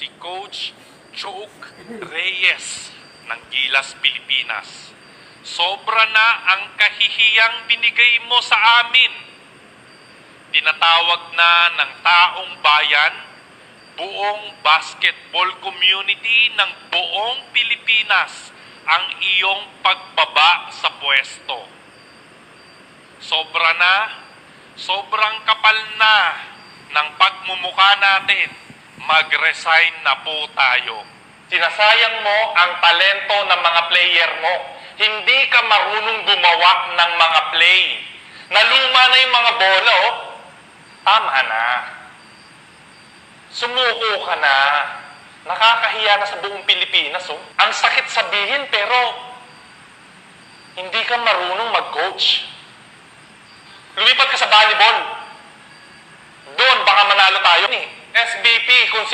si Coach Choke Reyes ng Gilas, Pilipinas. Sobra na ang kahihiyang binigay mo sa amin. Tinatawag na ng taong bayan, buong basketball community ng buong Pilipinas ang iyong pagbaba sa pwesto. Sobrang kapal na ng pagmumukha natin. Mag-resign na po tayo. Sinasayang mo ang talento ng mga player mo. Hindi ka marunong gumawa ng mga play. Naluma na yung mga bola, oh. Tama na. Sumuko ka na. Nakakahiya na sa buong Pilipinas, oh. Ang sakit sabihin, pero hindi ka marunong mag-coach. Lumipat ka sa volleyball. Doon, baka manalo tayo. SBP, kung